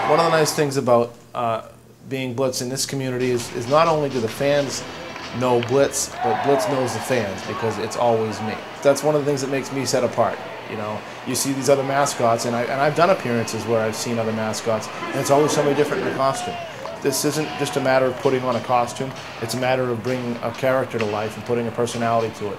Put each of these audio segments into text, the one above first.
One of the nice things about being Blitz in this community is not only do the fans know Blitz, but Blitz knows the fans because it's always me. That's one of the things that makes me set apart. You know, you see these other mascots, and I've done appearances where I've seen other mascots, and it's always somebody different in a costume. This isn't just a matter of putting on a costume, it's a matter of bringing a character to life and putting a personality to it.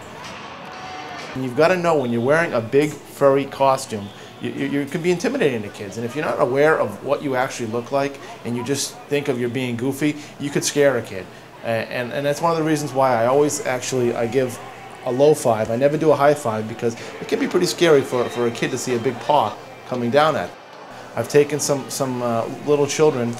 And you've got to know when you're wearing a big furry costume, you can be intimidating to kids, and if you're not aware of what you actually look like and you just think of you're being goofy, you could scare a kid. And that's one of the reasons why I always I give a low 5. I never do a high 5 because it can be pretty scary for a kid to see a big paw coming down at them. I've taken some little children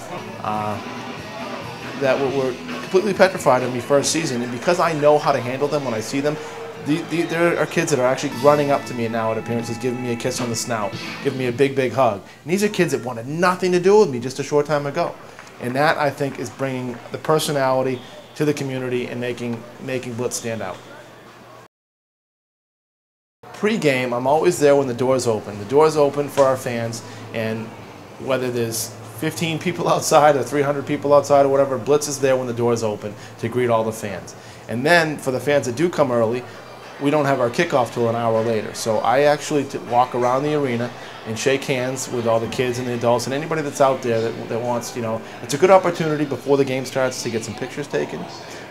that were completely petrified of me first season, and because I know how to handle them when I see them, there are kids that are actually running up to me now at appearances, giving me a kiss on the snout, giving me a big hug. And these are kids that wanted nothing to do with me just a short time ago. And that, I think, is bringing the personality to the community and making Blitz stand out. Pre-game, I'm always there when the doors open. The doors open for our fans, and whether there's 15 people outside or 300 people outside or whatever, Blitz is there when the doors open to greet all the fans. And then, for the fans that do come early, we don't have our kickoff till an hour later. So I actually walk around the arena and shake hands with all the kids and the adults and anybody that's out there that wants, you know, it's a good opportunity before the game starts to get some pictures taken,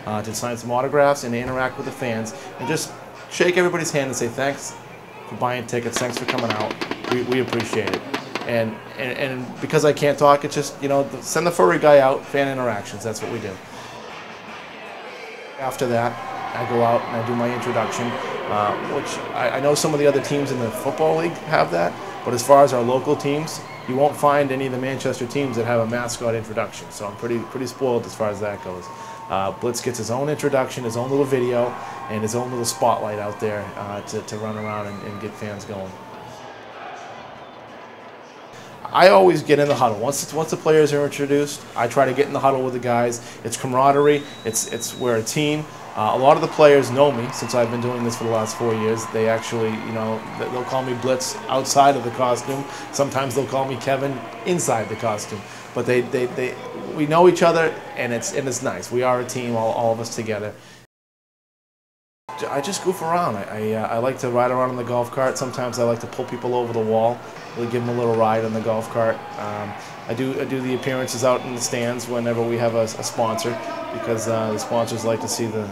to sign some autographs and to interact with the fans and just shake everybody's hand and say thanks for buying tickets, thanks for coming out, we appreciate it. And because I can't talk, it's just, you know, send the furry guy out, fan interactions, that's what we do. After that, I go out and I do my introduction, which I know some of the other teams in the football league have that, but as far as our local teams, you won't find any of the Manchester teams that have a mascot introduction, so I'm pretty spoiled as far as that goes. Blitz gets his own introduction, his own little video, and his own little spotlight out there to run around and get fans going. I always get in the huddle. Once the players are introduced, I try to get in the huddle with the guys. It's camaraderie. We're a team. A lot of the players know me since I've been doing this for the last 4 years. They actually, you know, they'll call me Blitz outside of the costume. Sometimes they'll call me Kevin inside the costume. But we know each other, and it's nice. We are a team, all of us together. I just goof around. I like to ride around on the golf cart. Sometimes I like to pull people over the wall, really give them a little ride on the golf cart. I do the appearances out in the stands whenever we have a sponsor, because the sponsors like to see the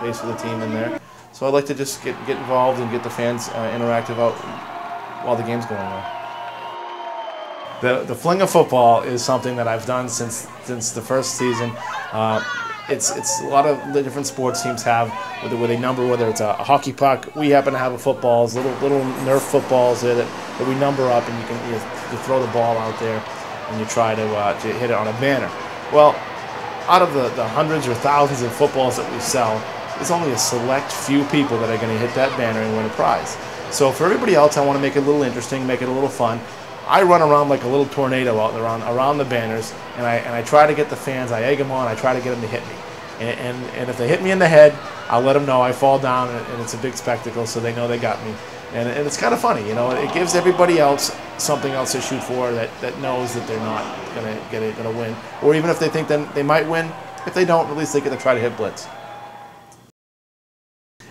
face of the team in there. So I like to just get involved and get the fans interactive out while the game's going on. The fling of football is something that I've done since the first season. It's a lot of the different sports teams have where they number, whether it's a hockey puck. We happen to have a footballs, little Nerf footballs there that we number up, and you throw the ball out there and you try to hit it on a banner. Well, out of the hundreds or thousands of footballs that we sell, there's only a select few people that are going to hit that banner and win a prize. So for everybody else, I want to make it a little interesting, make it a little fun. I run around like a little tornado out around the banners, and I try to get the fans, I egg them on, I try to get them to hit me. And if they hit me in the head, I'll let them know I fall down, and it's a big spectacle, so they know they got me. And it's kind of funny, you know. It gives everybody else something else to shoot for that knows that they're not gonna win, or even if they think that they might win, if they don't, at least they get to try to hit Blitz.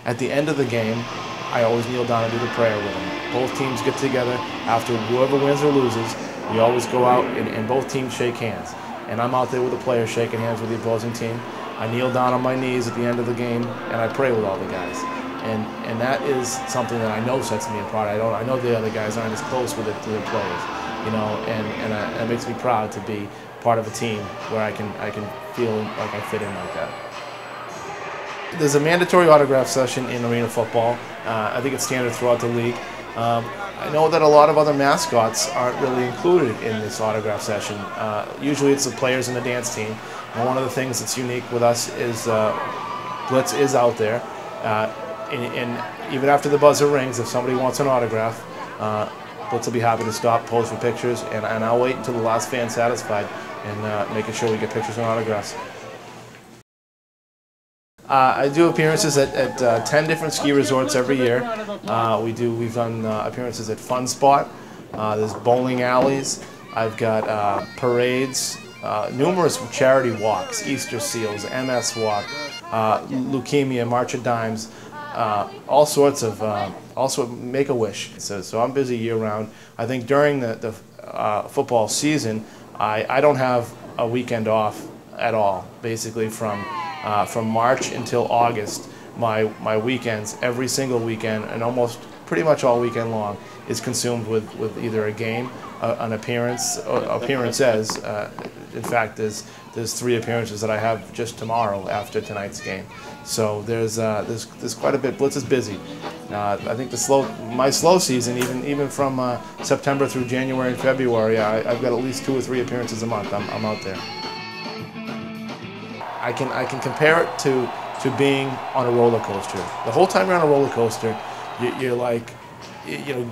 At the end of the game, I always kneel down and do the prayer with them. Both teams get together after whoever wins or loses. We always go out and both teams shake hands. And I'm out there with the players shaking hands with the opposing team. I kneel down on my knees at the end of the game and I pray with all the guys. And that is something that I know sets me apart. I know the other guys aren't as close with it to their players, you know, and it makes me proud to be part of a team where I can feel like I fit in like that. There's a mandatory autograph session in arena football. I think it's standard throughout the league. I know that a lot of other mascots aren't really included in this autograph session. Usually it's the players and the dance team. And one of the things that's unique with us is Blitz is out there. And even after the buzzer rings, if somebody wants an autograph, Blitz will be happy to stop, pose for pictures, and I'll wait until the last fan's satisfied and making sure we get pictures and autographs. I do appearances at 10 different ski resorts every year. We've done appearances at Fun Spot. There's bowling alleys. I've got parades, numerous charity walks, Easter Seals, MS Walk, Leukemia, March of Dimes, all sorts of, also Make-A-Wish. So I'm busy year-round. I think during the football season, I don't have a weekend off at all. Basically from March until August, my weekends, every single weekend, and almost pretty much all weekend long, is consumed with either a game, an appearance, appearances. In fact, there's 3 appearances that I have just tomorrow after tonight's game. So there's quite a bit. Blitz is busy. I think my slow season, even from September through January and February, I've got at least 2 or 3 appearances a month. I'm out there. I can compare it to being on a roller coaster. The whole time you're on a roller coaster, you're like,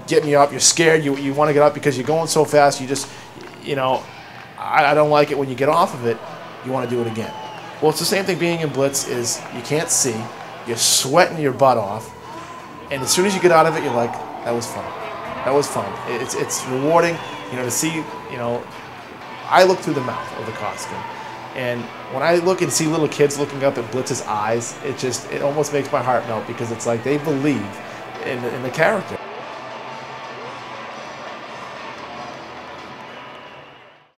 get me up. You're scared. You want to get up because you're going so fast. You just, I don't like it when you get off of it. You want to do it again. Well, it's the same thing being in Blitz. Is you can't see. You're sweating your butt off, and as soon as you get out of it, you're like, that was fun. That was fun. It's rewarding, to see. I look through the mouth of the costume. And when I look and see little kids looking up at Blitz's eyes, it almost makes my heart melt, because it's like they believe in the character.